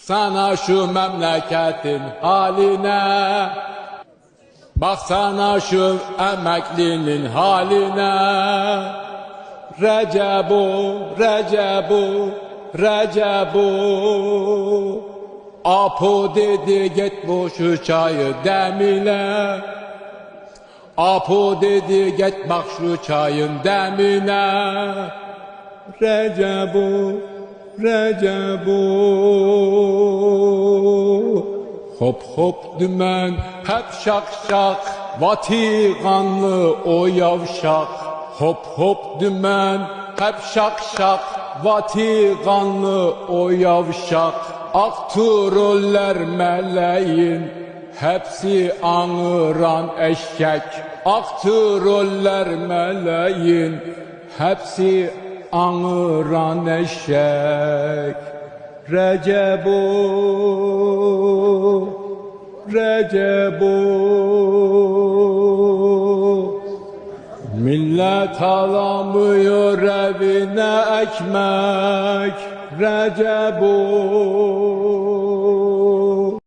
Baksana şu memleketin haline, baksana şu emeklinin haline. Recebu, Recebu, Recebu, Apo dedi git bu şu çayı demine. Apo dedi git bak şu çayın demine. Recebu, Recebu, hop hop dümen hep şak şak, Vatikanlı o yavşak. Hop hop dümen hep şak şak, Vatikanlı o yavşak. Aktroller meleğin hepsi anıran eşek. Aktroller meleğin hepsi anıran eşek. Recebu, Recebu, millet alamıyor evine ekmek. Recebu,